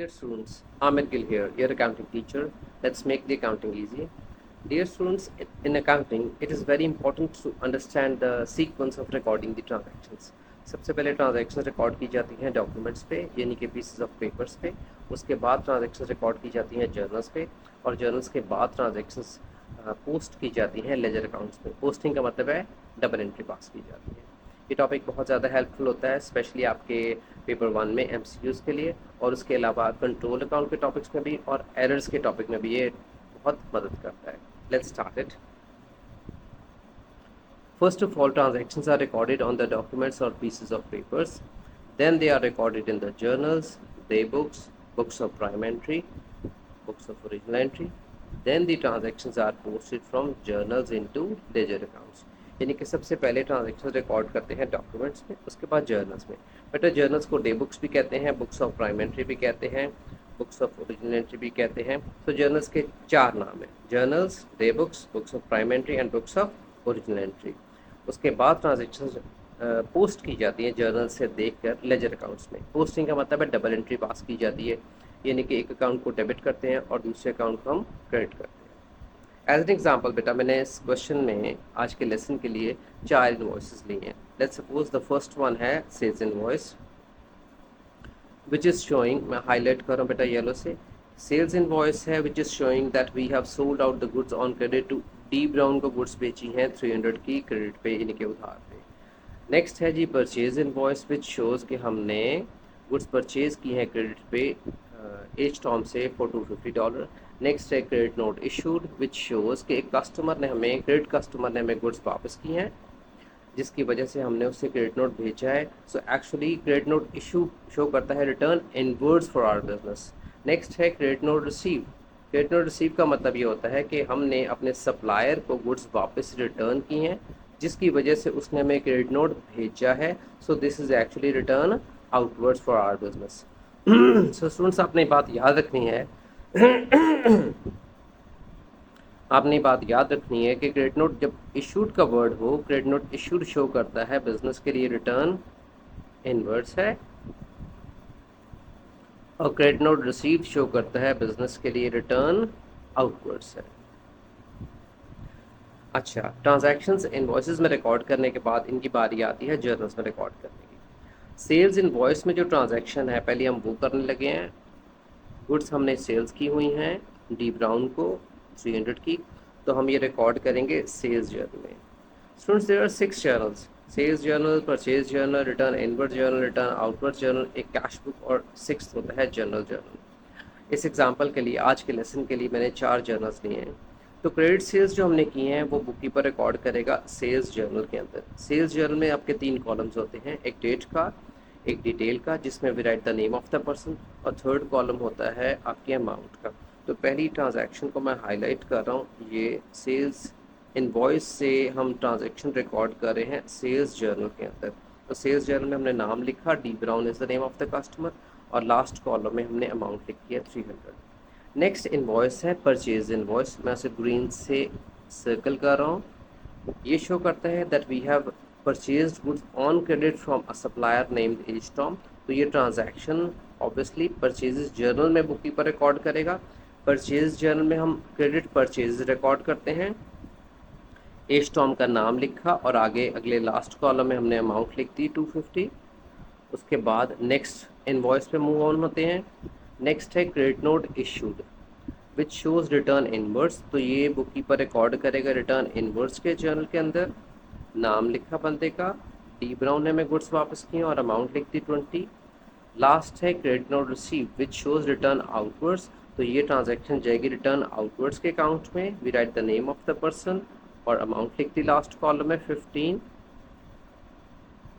Dear students, Amir Gill here, your accounting teacher. Let's make the accounting easy. Dear students, in accounting, it is very important to understand the sequence of recording the transactions. सबसे पहले transaction record की जाती हैं documents पे यानी कि pieces of papers पे, उसके बाद ट्रांजैक्शन रिकॉर्ड की जाती हैं जर्नल्स पे और जर्नल्स के बाद ट्रांजैक्शंस पोस्ट की जाती हैं लेजर अकाउंट्स पे। पोस्टिंग का मतलब है डबल एंट्री पास की जाती है। ये टॉपिक बहुत ज़्यादा हेल्पफुल होता है स्पेशली आपके पेपर 1 में एमसीक्यूज़ के लिए, और उसके अलावा कंट्रोल अकाउंट के टॉपिक्स में भी और एरर्स के टॉपिक में भी ये बहुत मदद करता है। Let's start it. First of all, transactions are recorded on the documents or pieces of papers. Then they are recorded in the journals, daybooks, books of prime entry, books of original entry. Then the transactions are posted from journals into ledger accounts. यानी कि सबसे पहले transaction record करते हैं documents में, उसके बाद journals में। बेटा जर्नल्स को डे बुक्स भी कहते हैं, बुक्स ऑफ प्राइम एंट्री भी कहते हैं, बुक्स ऑफ ओरिजिनल एंट्री भी कहते हैं। तो जर्नल्स के 4 नाम हैं, journals, day books, books of prime entry and books of original entry. उसके बाद ट्रांजेक्शन पोस्ट की जाती है जर्नल से देखकर लेजर अकाउंट्स में। पोस्टिंग का मतलब है डबल एंट्री पास की जाती है, यानी कि एक अकाउंट को डेबिट करते हैं और दूसरे अकाउंट को हम क्रेडिट करते हैं। एज एन एग्जाम्पल बेटा मैंने इस क्वेश्चन में आज के लेसन के लिए 4 इनवॉइसेस लिए हैं। Let's suppose the first one है sales invoice which is showing, मैं हाईलाइट कर रहा हूँ बेटा येलो से, सेल्स इनवॉइस है which is showing that we have sold out the goods on credit to D Brown को गुड्स बेची हैं 300 की क्रेडिट पे यानी कि उधार पे। नेक्स्ट है जी परचेज इनवॉइस विच शोज़ कि हमने गुड्स परचेज की हैं क्रेडिट पे एच टॉम से फॉर $250। नेक्स्ट है credit note issued which shows कि एक कस्टमर ने हमें क्रेडिट कस्टमर ने हमें गुड्स वापस की हैं जिसकी वजह से हमने उससे क्रेडिट नोट भेजा है। So actually credit note issue show करता है return inwards for our business. Next है credit note receive. Credit note receive का मतलब ये होता है कि हमने अपने सप्लायर को गुड्स वापस रिटर्न की हैं जिसकी वजह से उसने हमें क्रेडिट नोट भेजा है। So this is actually return outwards for our business. So students आपने बात याद रखनी है आपने बात याद रखनी है कि क्रेडिट नोट जब इशूड का वर्ड हो, क्रेडिट नोट इशूड शो करता है बिजनेस के लिए रिटर्न इनवर्ड्स है और क्रेडिट नोट रिसीव शो करता है बिजनेस के लिए रिटर्न आउटवर्ड्स है। अच्छा, ट्रांजैक्शंस इनवॉइसेस में रिकॉर्ड करने के बाद इनकी बारी आती है जर्नल्स में रिकॉर्ड करने की। सेल्स इनवॉइस में जो ट्रांजैक्शन है पहले हम वो करने लगे हैं। गुड्स हमने सेल्स की हुई हैं डी ब्राउन को 300 की, तो हम ये रिकॉर्ड करेंगे सेल्स जर्नल में। Students there are 6 journals, sales journal, purchase journal, return inward journal, return outward journal, एक कैश बुक और 6th होता है जनरल जर्नल। इस एग्जांपल के लिए आज के लेसन के लिए मैंने 4 जर्नल्स लिए हैं। तो क्रेडिट सेल्स जो हमने किए हैं वो बुक कीपर रिकॉर्ड करेगा सेल्स जर्नल के अंदर। सेल्स जर्नल में आपके 3 कॉलम्स होते हैं, एक डेट का, एक डिटेल का जिसमें we write the name of the person, और थर्ड कॉलम होता है आपके अमाउंट का। तो पहली ट्रांजैक्शन को मैं हाईलाइट कर रहा हूँ, ये सेल्स इनवॉइस से हम ट्रांजैक्शन रिकॉर्ड कर रहे हैं सेल्स जर्नल के अंदर। तो सेल्स जर्नल में हमने नाम लिखा, D brown is the name of the customer, और लास्ट कॉलम में हमने अमाउंट लिखी है 300। नेक्स्ट इनवॉइस है परचेज इनवॉइस, मैं उसे ग्रीन से सर्कल कर रहा हूँ। ये शो करता है that we have purchase goods on credit from a supplier named H Tom. तो ये ट्रांजैक्शन ऑब्वियसली परचेज जर्नल में बुक कीपर रिकॉर्ड करेगा। परचेज जर्नल में हम क्रेडिट परचेज रिकॉर्ड करते हैं, एच टॉम का नाम लिखा और आगे अगले लास्ट कॉलम में हमने अमाउंट लिख दी 250। उसके बाद नेक्स्ट इनवॉइस पे मूव ऑन होते हैं। नेक्स्ट है क्रेडिट नोट इशूड विच शोज रिटर्न इनवर्ड्स। तो ये बुक कीपर रिकॉर्ड करेगा रिटर्न इनवर्ड्स के जर्नल के अंदर, नाम लिखा बंदे का, डी ब्राउन ने हमें गुड्स वापस किए और अमाउंट लिख दी 20। लास्ट है credit note receive which shows return outwards. तो ये ट्रांजैक्शन जाएगी रिटर्न आउटवर्ड्स के अकाउंट में, we write the name of the person और अमाउंट लिख दी लास्ट कॉलम में 15।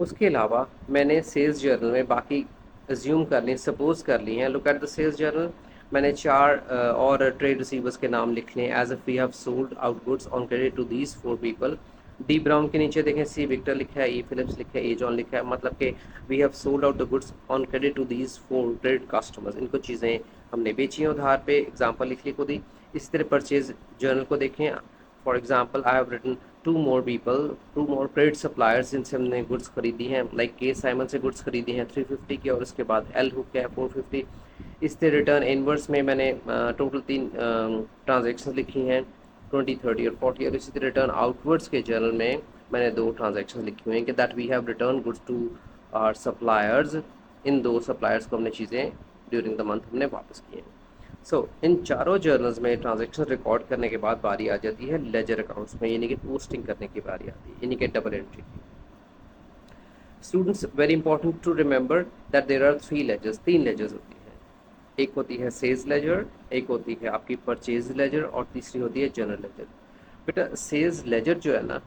उसके अलावा मैंने सेल्स जर्नल में बाकी एज्यूम कर ली, सपोज कर ली हैं। Look at the sales journal, मैंने 4 और ट्रेड रिसीवर्स के नाम लिख लिए as if we have sold out goods on credit to these 4 people. D Brown के नीचे देखें सी विक्टर लिखा है, ई फिलिप्स लिखा है, ए जॉन लिखा है, मतलब कि we have sold out the goods on credit to these 4 credit customers. इनको चीज़ें हमने बेची हैं उधार पे, एग्जाम्पल लिख ली खुद ही। इसी तरह परचेज जर्नल को देखें, for example I have written 2 more credit suppliers जिनसे हमने गुड्स खरीदी हैं, लाइक के साइमन से गुड्स खरीदी हैं 350 की, और उसके बाद एल हुक है 450। इस तरह रिटर्न इनवर्स में मैंने टोटल 3 ट्रांजेक्शन लिखी हैं, 20, 30 और 40। और इसी तरह रिटर्न आउटवर्ड्स के जर्नल में मैंने 2 ट्रांजेक्शन लिखी हुई हैं कि that we have return goods to our suppliers. इन 2 सप्लायर्स को हमने चीज़ें ड्यूरिंग द मंथ हमने वापस की हैं। सो इन चारों जर्नल्स में ट्रांजेक्शन रिकॉर्ड करने के बाद बारी आ जाती है लेजर अकाउंट्स में, यानी कि पोस्टिंग करने की बारी आती है, यानी कि डबल एंट्री की। Students, very important to remember that there are 3 ledgers, 3 ledgers होती हैं। एक होती है सेल्स लेजर, एक होती है आपकी परचेज लेजर और तीसरी होती है जनरल लेजर। बेटा सेल्स लेजर जो है ना,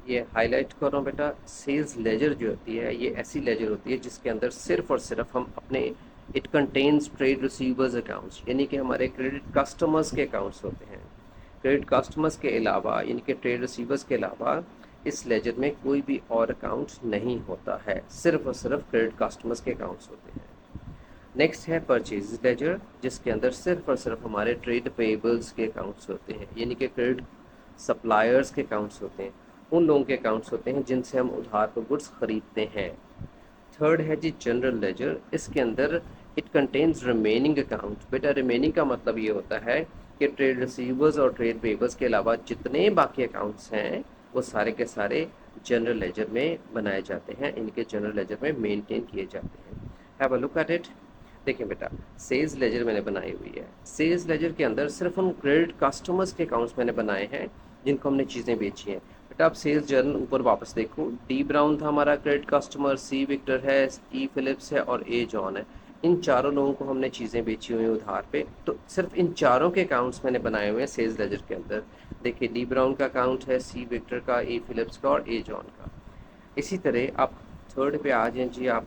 ये हाईलाइट कर रहा हूँ बेटा, सेल्स लेजर जो होती है ये ऐसी लेजर होती है जिसके अंदर सिर्फ और सिर्फ हम अपने, it contains trade receivers accounts, यानी कि हमारे क्रेडिट कस्टमर्स के अकाउंट्स होते हैं। क्रेडिट कस्टमर्स के अलावा, यानी कि ट्रेड रिसीवर्स के अलावा इस लेजर में कोई भी और अकाउंट नहीं होता है, सिर्फ और सिर्फ क्रेडिट कस्टमर्स के अकाउंट्स होते हैं। नेक्स्ट है परचेज लेजर, जिसके अंदर सिर्फ और सिर्फ हमारे ट्रेड पेबल्स के अकाउंट्स होते हैं, यानी कि क्रेडिट सप्लायर्स के अकाउंट्स होते हैं, उन लोगों के अकाउंट्स होते हैं जिनसे हम उधार पर गुड्स खरीदते हैं। थर्ड है जी जनरल लेजर, इसके अंदर इट कंटेन्स रिमेनिंग अकाउंट। बेटा रिमेनिंग का मतलब ये होता है कि ट्रेड रिसीवर्स और ट्रेड पेबल्स के अलावा जितने बाकी अकाउंट्स हैं वो सारे के सारे जनरल लेजर में बनाए जाते हैं, इनके जनरल लेजर में मेंटेन किए जाते हैं। Have a look at it. देखिए बेटा, सेल्स लेजर मैंने बनाई हुई है। सेल्स लेजर के अंदर सिर्फ उन क्रेडिट कस्टमर्स के अकाउंट्स मैंने बनाए हैं जिनको हमने चीज़ें बेची हैं। बेटा आप सेल्स जर्नल ऊपर वापस देखो, डी ब्राउन था हमारा क्रेडिट कस्टमर, सी विक्टर है, ई फिलिप्स है और ए जॉन है। इन चारों लोगों को हमने चीज़ें बेची हुई हैं उधार पे, तो सिर्फ इन चारों के अकाउंट्स मैंने बनाए हुए हैं सेल्स लेजर के अंदर। देखिए डी ब्राउन का अकाउंट है, सी विक्टर का, ए फिलिप्स का और ए जॉन का। इसी तरह आप थर्ड पे आ जाएं जी, आप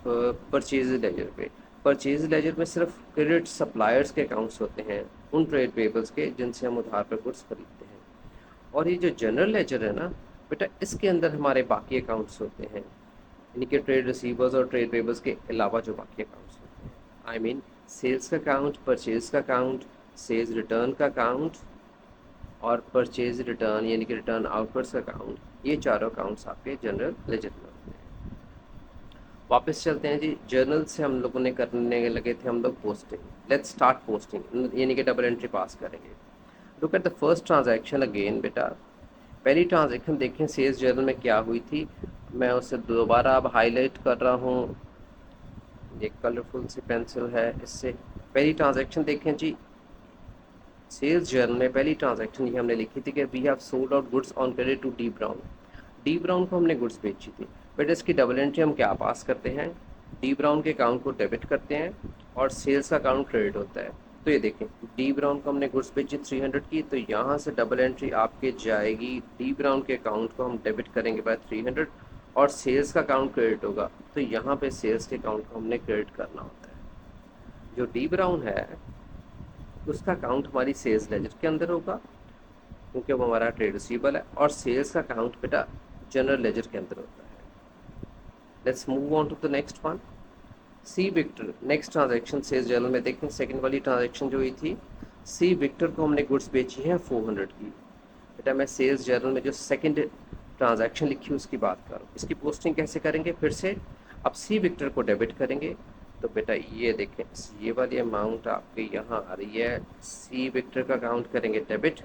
परचेज लेजर पे। परचेज लेजर में सिर्फ क्रेडिट सप्लायर्स के अकाउंट्स होते हैं, उन ट्रेड पेबल्स के जिनसे हम उधार पर गुड्स खरीदते हैं। और ये जो जनरल लेजर है ना बेटा, इसके अंदर हमारे बाकी अकाउंट्स होते हैं, यानी कि ट्रेड रिसीवर्स और ट्रेड पेबल्स के अलावा जो बाकी अकाउंट्स होते हैं, आई मीन सेल्स का अकाउंट, परचेज का अकाउंट, सेल्स रिटर्न का अकाउंट और परचेज रिटर्न यानी कि रिटर्न आउटवर्ड्स का अकाउंट, ये चारों अकाउंट्स आपके जनरल लेजर में होते हैं। वापस चलते हैं जी, जर्नल से हम लोगों ने करने लगे थे हम लोग पोस्टिंग। लेट्स स्टार्ट पोस्टिंग, यानी कि डबल एंट्री पास करेंगे। Look at the first transaction again बेटा। पहली ट्रांजैक्शन देखें सेल्स जर्नल में क्या हुई थी, मैं उसे दोबारा अब हाईलाइट कर रहा हूँ, ये कलरफुल सी पेंसिल है इससे। पहली ट्रांजैक्शन देखें जी, सेल्स जर्नल में पहली ट्रांजैक्शन ये हमने लिखी थी कि we have sold out goods on credit to D Brown. D Brown को हमने गुड्स बेची थी, बट इसकी डबल एंट्री हम क्या पास करते हैं, डी ब्राउन के अकाउंट को डेबिट करते हैं और सेल्स का अकाउंट क्रेडिट होता है। तो ये देखें, डी ब्राउन को हमने गुड्स बेची 300 की, तो यहाँ से डबल एंट्री आपके जाएगी, डी ब्राउन के अकाउंट को हम डेबिट करेंगे बाय 300 और सेल्स का अकाउंट क्रेडिट होगा, तो यहाँ पे सेल्स के अकाउंट को हमने क्रेडिट करना होता है। जो डी ब्राउन है उसका अकाउंट हमारी सेल्स लेजर के अंदर होगा क्योंकि वो हमारा ट्रेड रिसीवेबल है, और सेल्स का अकाउंट बेटा जनरल लेजर के अंदर होता है। Let's move on to the next one, C Victor. Next transaction sales journal में देखें, सेकंड वाली ट्रांजैक्शन जो हुई थी, सी विक्टर को हमने गुड्स बेची है 400 की। बेटा मैं सेल्स जर्नल में जो सेकंड ट्रांजैक्शन लिखी उसकी बात कर रहा हूँ। इसकी पोस्टिंग कैसे करेंगे, फिर से अब सी विक्टर को डेबिट करेंगे, तो बेटा ये देखें ये वाली अमाउंट आपके यहाँ आ रही है, सी विक्टर का अकाउंट करेंगे डेबिट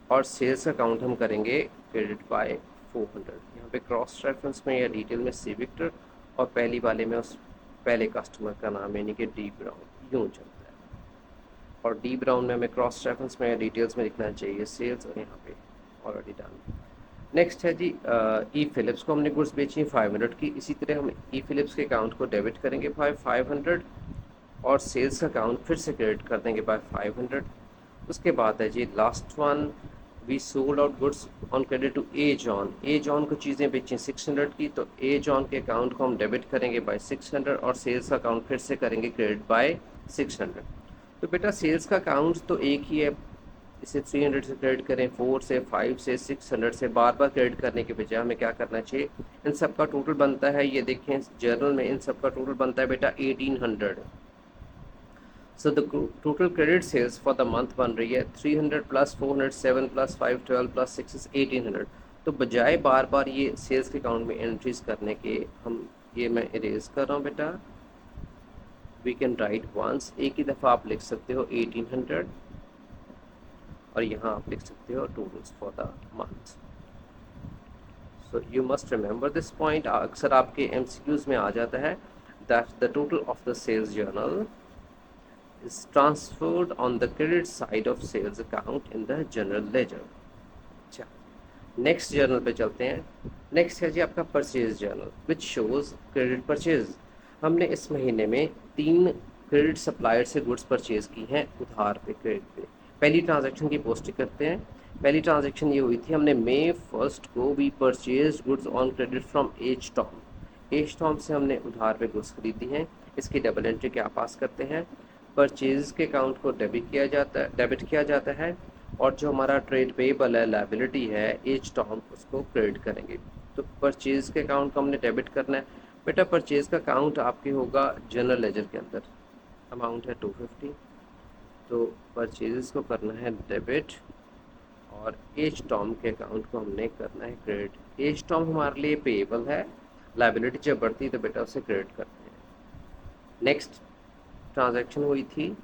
और सेल्स का अकाउंट हम करेंगे क्रेडिट बाय 400। यहाँ पे क्रॉस रेफरेंस में या डिटेल में सी विक्टर और पहली वाले में उस पहले कस्टमर का नाम यानी कि डी ब्राउन यूँ चलता है, और डी ब्राउन में हमें क्रॉस रेफरेंस में या डिटेल्स में लिखना चाहिए सेल्स, और यहाँ पे ऑलरेडी डन। नेक्स्ट है जी ई फिलिप्स को हमने गुड्स बेची 500 की, इसी तरह हम ई फिलिप्स के अकाउंट को डेबिट करेंगे बाय 500 और सेल्स का अकाउंट फिर से क्रेडिट कर देंगे बाय 500। उसके बाद है जी last one, we sold out goods on credit to A John. A John को चीज़ें बेची 600 की, तो ए जॉन के अकाउंट को हम डेबिट करेंगे बाय 600 और सेल्स का अकाउंट फिर से करेंगे क्रेडिट बाय 600। तो बेटा सेल्स का अकाउंट तो एक ही है, इसे 300 से क्रेडिट करें, 4 से, 5 से, 600 से, बार बार क्रेडिट करने के बजाय हमें क्या करना चाहिए, इन सब का टोटल बनता है, ये देखें जर्नल में इन सब का टोटल बनता है बेटा 1800। So the total credit sales for the month बन रही है 300 प्लस 400 7 प्लस 5 12 प्लस 6 इज 1800। तो बजाय बार बार ये सेल्स के अकाउंट में एंट्रीज करने के, हम ये मैं इरेज कर रहा हूँ बेटा, वी कैन राइट वंस, एक ही दफ़ा आप लिख सकते हो 1800, और यहाँ आप लिख सकते हो totals for the month. So you must remember this point, अक्सर आपके MCQs में आ जाता है that the total of the sales journal is transferred on the credit side of sales account in the general ledger। अच्छा, next journal पे चलते हैं। नेक्स्ट है जी आपका purchase journal which shows credit purchase. हमने इस महीने में 3 क्रेडिट सप्लायर से गुड्स परचेज की हैं उधार पे, क्रेडिट पे। पहली ट्रांजैक्शन की पोस्टिंग करते हैं। पहली ट्रांजैक्शन ये हुई थी, हमने May 1 को we purchase goods on credit from H Tom. H Tom से हमने उधार पे गुड्स खरीदी हैं। इसकी डबल एंट्री क्या पास करते हैं, परचेज के अकाउंट को डेबिट किया जाता है, और जो हमारा ट्रेड पेबल है, लायबिलिटी है एज टॉम, उसको क्रेडिट करेंगे। तो परचेज के अकाउंट को हमने डेबिट करना है। बेटा परचेज का अकाउंट आपके होगा जनरल लेजर के अंदर, अमाउंट है 250, तो परचेज को करना है डेबिट, और एज टॉम के अकाउंट को हमने करना है क्रेडिट। एज टॉम हमारे लिए पेबल है, लायबिलिटी जब बढ़ती है तो बेटा उसे क्रेडिट करते हैं। नेक्स्ट ट्रांजैक्शन हुई थी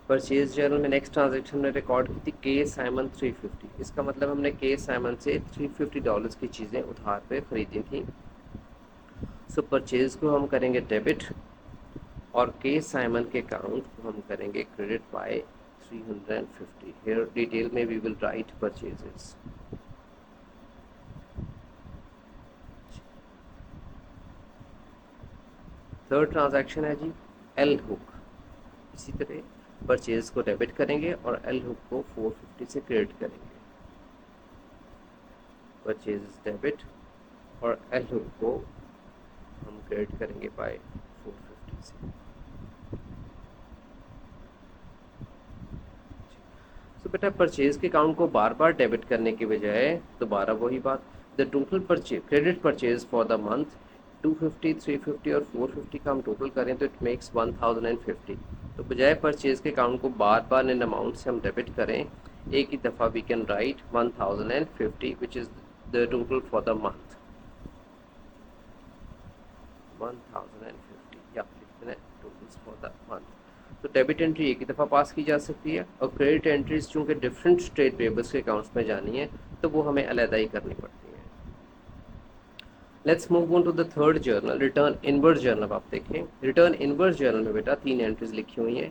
परचेज जर्नल में, नेक्स्ट ट्रांजैक्शन में रिकॉर्ड की थी के साइमन 350। इसका मतलब हमने के साइमन से $350 की चीज़ें उधार पे खरीदी थी। सो परचेज को हम करेंगे डेबिट, और के साइमन के अकाउंट को हम करेंगे क्रेडिट बाय 350। हियर डिटेल में we will write purchases. Third transaction है जी एल हुक। इसी तरह परचेज को डेबिट करेंगे और एल हुक को 450 से क्रेडिट करेंगे। परचेज डेबिट और एल हुक को हम क्रेडिट करेंगे बाय 450 से। तो बेटा परचेज के अकाउंट को बार बार डेबिट करने के बजाय दोबारा वही बात, the total purchase credit purchase for the month 250, 350 और 450 का हम टोटल करें तो इट मेक्स 1050। तो बजाय परचेज के अकाउंट को बार बार इन अमाउंट से हम डेबिट करें, एक ही दफ़ा we can write 1050 which is the total for the month 1050, या लिखते हैं टोटल्स फॉर द मंथ। तो डेबिट एंट्री एक ही दफ़ा पास की जा सकती है, और क्रेडिट एंट्रीज चूँकि डिफरेंट ट्रेड पेबल्स के अकाउंट्स में जानी है तो वो हमें अलहदा ही करनी पड़ती है। Let's move on to the third journal, return inwards journal. आप देखें रिटर्न इनवर्स जर्नल में बेटा 3 एंट्रीज लिखी हुई हैं।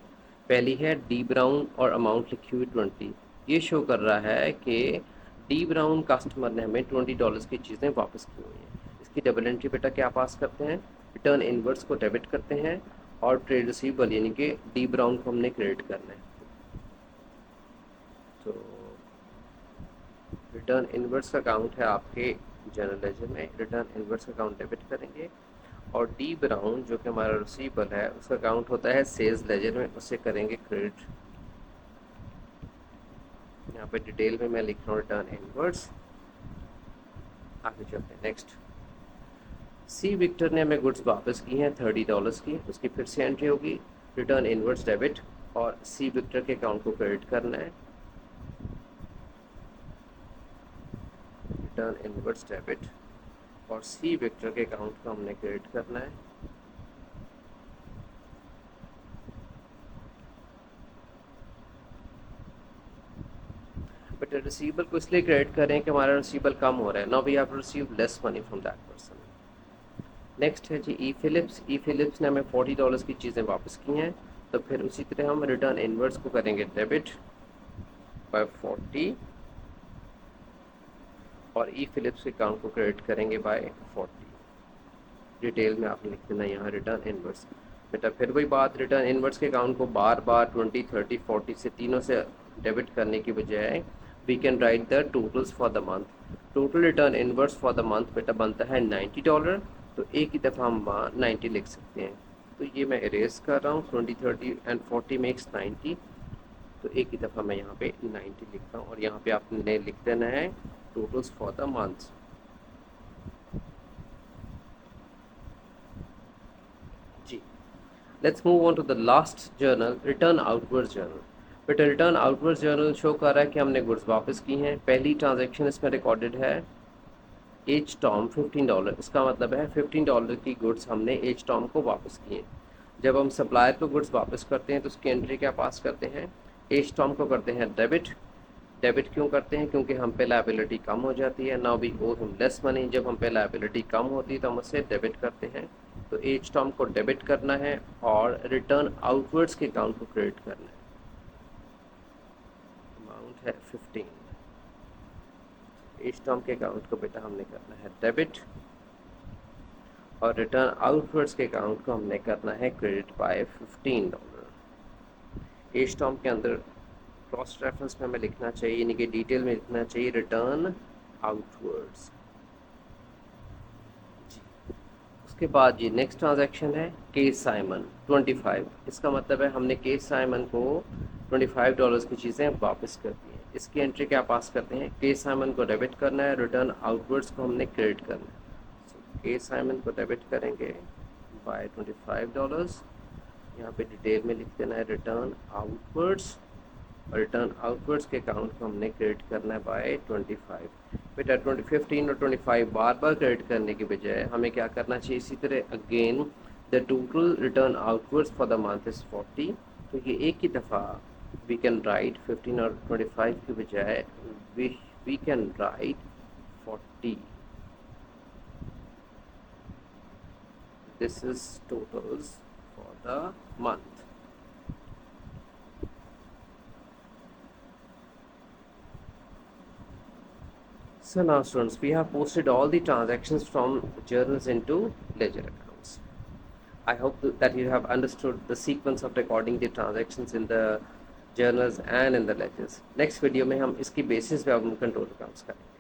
पहली है डी ब्राउन और अमाउंट लिखी हुई 20। ये शो कर रहा है कि डी ब्राउन कस्टमर ने हमें $20 की चीज़ें वापस की हुई हैं। इसकी डबल एंट्री बेटा क्या पास करते हैं, रिटर्न इनवर्स को डेबिट करते हैं, और ट्रेड रिसीवेबल यानी कि डी ब्राउन को हमने क्रेडिट करना है। तो रिटर्न इनवर्स का अकाउंट है आपके जनरल लेजर में, रिटर्न इनवर्स का अकाउंट डेबिट करेंगे, और डी ब्राउन जो कि हमारा रिसीवेबल है उसका अकाउंट होता है सेल्स लेजर में, उसे करेंगे क्रेडिट। यहाँ पे डिटेल में मैं लिख रहा हूँ रिटर्न इनवर्स। आगे चलते हैं नेक्स्ट। सी विक्टर ने हमें गुड्स वापस की हैं $30 की, उसकी फिर से एंट्री होगी रिटर्न इनवर्स डेबिट, और सी विक्टर के अकाउंट को क्रेडिट करना है, रिटर्न इनवर्स डेबिट, और सी विक्टर के अकाउंट को हमने क्रेडिट करना है। बट रिसीवेबल को इसलिए क्रेडिट करें कि हमारा रिसीवेबल कम हो रहा है, now we have to receive less money from that person. Next है जी ई फिलिप्स। ई फिलिप्स ने हमें $40 की चीज़ें वापस की हैं, तो फिर उसी तरह हम रिटर्न इनवर्स को करेंगे डेबिट बाय 40, और ई फिलिप्स के अकाउंट को क्रेडिट करेंगे बाय 40। डिटेल में आपने लिख देना यहाँ रिटर्न इनवर्स। बेटा फिर वही बात, रिटर्न इनवर्स के अकाउंट को बार बार 20, 30, 40 से तीनों से डेबिट करने की बजाय we can write the totals for the month. Total return inwards for the month बेटा बनता है $90, तो एक ही दफ़ा हम 90 लिख सकते हैं। तो ये मैं इरेज कर रहा हूँ, 20, 30 एंड 40 मेक्स 90, तो एक ही दफ़ा मैं यहाँ पे 90 लिख रहा हूँ, और यहाँ पे आपने लिख देना है टोटल्स फॉर द मंथ। जी let's move on to the last journal, return outwards journal. बेटा रिटर्न आउटवर्ड्स जर्नल शो कर रहा है कि हमने गुड्स वापस की हैं। पहली ट्रांजैक्शन इसमें रिकॉर्डेड है एच टॉम $15। इसका मतलब है $15 की गुड्स हमने एच टॉम को वापस किए। जब हम सप्लायर को गुड्स वापस करते हैं तो उसकी एंट्री क्या पास करते हैं, एच टर्म को करते हैं डेबिट। डेबिट क्यों करते हैं, क्योंकि हम पे लायबिलिटी कम हो जाती है। Now we owe him less money, जब हम पे लायबिलिटी कम होती है तो हम उसे डेबिट करते हैं। तो एच टर्म को डेबिट करना है और रिटर्न आउटवर्ड्स के अकाउंट को क्रेडिट करना है। अमाउंट है 15। एच टर्म के अकाउंट को बेटा हमने करना है डेबिट और रिटर्न आउटवर्ड्स के अकाउंट को हमने करना है क्रेडिट बाय $15। एच टर्म के अंदर क्रॉस रेफरेंस में हमें लिखना चाहिए, यानी कि डिटेल में लिखना चाहिए रिटर्न आउटवर्ड्स। उसके बाद जी नेक्स्ट ट्रांजैक्शन है केस साइमन 25। इसका मतलब है हमने केस साइमन को $25 की चीज़ें वापस कर दी हैं। इसकी एंट्री क्या पास करते हैं, केस साइमन को डेबिट करना है, रिटर्न आउटवर्ड्स को हमने क्रेडिट करना है। केस साइमन को डेबिट करेंगे बाय $25। यहाँ पे डिटेल में लिख देना है रिटर्न आउटवर्ड्स, और रिटर्न आउटवर्ड्स के अकाउंट को हमने क्रेडिट करना है बाय 25। बेटा 15 और 25 बार बार क्रेडिट करने के बजाय हमें क्या करना चाहिए, इसी तरह again the total return outwards for the month is 40। तो ये एक ही दफ़ा वी कैन राइट 15 और 25 के बजाय we can write 40। This is totals for the month. So now students, we have posted all the transactions from journals into ledger accounts. I hope that you have understood the sequence of recording the transactions in the journals and in the ledgers. Next video में हम इसकी basis पे हम control accounts करेंगे.